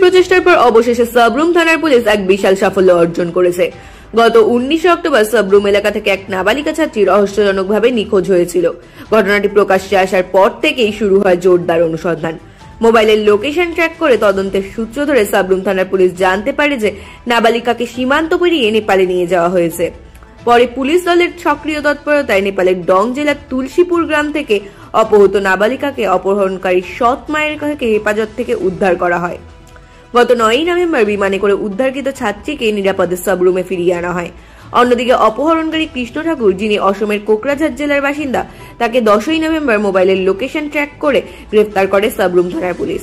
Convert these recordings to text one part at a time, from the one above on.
প্রচেষ্টার পর অবশেষে সাবরুম থানার পুলিশ এক বিশাল সাফল্য অর্জন করেছে। গত 19 অক্টোবর সাবরুম এলাকা থেকে এক নাবালিকা ছাত্রী রহস্যজনকভাবে নিখোঁজ হয়েছিল। ঘটনাটি প্রকাশ্যে আসার পর থেকেই শুরু হয় জোরদার অনুসন্ধান। মোবাইলের লোকেশন ট্র্যাক করে তদন্তের সূত্র ধরে সাবরুম থানার পুলিশ জানতে পারে যে নাবালিকাকে সীমান্ত পেরিয়ে নেপালে নিয়ে যাওয়া হয়েছে। পরে পুলিশ দলের সক্রিয় তৎপরতায় নেপালের ডং জেলার তুলসীপুর গ্রাম থেকে অপহৃত নাবালিকাকে অপহরণকারী সৎ মায়ের কাছে হেফাজত থেকে উদ্ধার করা হয়। গত 9 নভেম্বর বিমানে করে উদ্ধারকৃত ছাত্রীকে নিরাপদে সাবরুমে ফিরিয়ে আনা হয়। অন্যদিকে অপহরণকারী কৃষ্ণ ঠাকুর, যিনি অসমের কোকরাঝাড় জেলার বাসিন্দা, তাকে 10 নভেম্বর মোবাইলের লোকেশন ট্র্যাক করে গ্রেফতার করে সাবরুম থানার পুলিশ।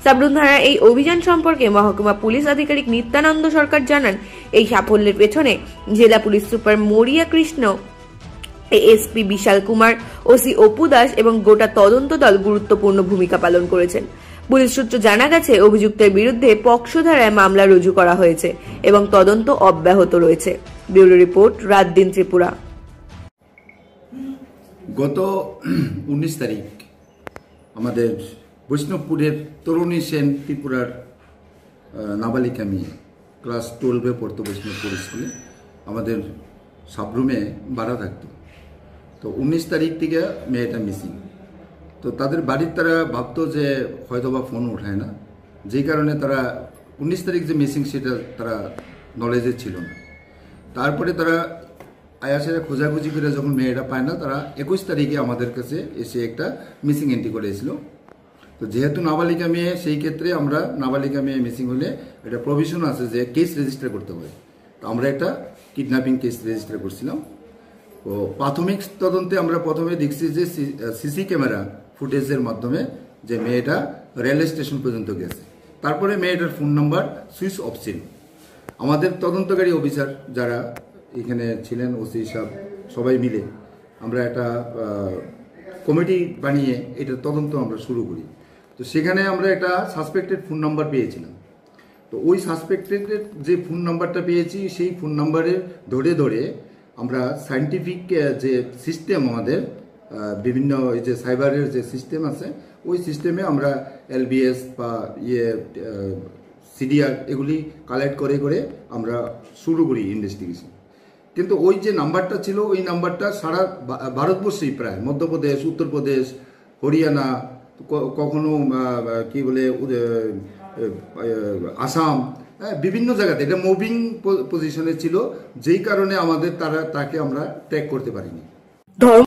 সাবরুম থানার এই অভিযান সম্পর্কে মহকুমা পুলিশ আধিকারিক নিত্যানন্দ সরকার জানান, এই সাফল্যের পেছনে জেলা পুলিশ সুপার মরিয়া কৃষ্ণ, এএসপি বিশাল কুমার, ওসি অপু দাস এবং গোটা তদন্ত দল গুরুত্বপূর্ণ ভূমিকা পালন করেছেন। পুলিশ সূত্র জানা গেছে, অভিযুক্তের বিরুদ্ধে পক্সো ধারায় মামলা রুজু করা হয়েছে এবং তদন্ত অব্যাহত রয়েছে। ব্যুরো রিপোর্ট, রাত দিন ত্রিপুরা। গত 19 তারিখ আমাদের বৈষ্ণবপুরের তরুণী সেন ত্রিপুরার নাবালিকা মেয়ে ক্লাস 12-এ পড়তো বৈষ্ণবপুর স্কুলে, আমাদের সাবরুমে ভাড়া থাকতো। তো 19 তারিখ থেকে মেয়েটা মিসিং। তো তাদের বাড়ির তারা ভাবতো যে হয়তোবা ফোন উঠায় না, যেই কারণে তারা 19 তারিখ যে মিসিং সেটা তারা নলেজে ছিল না। তারপরে তারা আয়াসেরা খোঁজাখুঁজি করে যখন মেয়েটা পায় না, তারা 21 তারিখে আমাদের কাছে এসে একটা মিসিং এন্ট্রি করেছিল। তো যেহেতু নাবালিকা মেয়ে, সেই ক্ষেত্রে আমরা নাবালিকা মেয়ে মিসিং হলে এটা প্রভিশন আছে যে কেস রেজিস্টার করতে হয়। তো আমরা একটা কিডন্যাপিং কেস রেজিস্টার করছিলাম। তো প্রাথমিক তদন্তে আমরা প্রথমে দেখছি যে সিসি ক্যামেরা ফুটেজের মাধ্যমে যে মেয়েটা রেলওয়ে স্টেশন পর্যন্ত গেছে। তারপরে মেয়েটার ফোন নাম্বার সুইচ অফ ছিল। আমাদের তদন্তকারী অফিসার যারা এখানে ছিলেন, ওসি সাহেব, সবাই মিলে আমরা একটা কমিটি বানিয়ে এটা তদন্ত আমরা শুরু করি। তো সেখানে আমরা একটা সাসপেক্টেড ফোন নাম্বার পেয়েছিলাম। তো ওই সাসপেক্টেড যে ফোন নাম্বারটা পেয়েছি, সেই ফোন নাম্বারে ধরে ধরে আমরা সায়েন্টিফিক যে সিস্টেম আমাদের বিভিন্ন এই যে সাইবারের যে সিস্টেম আছে, ওই সিস্টেমে আমরা এলবিএস বা সিডিআর এগুলি কালেক্ট করে করে আমরা শুরু করি ইনভেস্টিগেশন। কিন্তু ওই যে নাম্বারটা ছিল, ওই নাম্বারটা সারা ভারতবর্ষেই প্রায় মধ্যপ্রদেশ, উত্তরপ্রদেশ, হরিয়ানা, কখনো কি বলে আসাম, বিভিন্ন জায়গাতে এটা মুভিং পজিশনে ছিল, যেই কারণে আমাদের তাকে আমরা ট্র্যাক করতে পারিনি।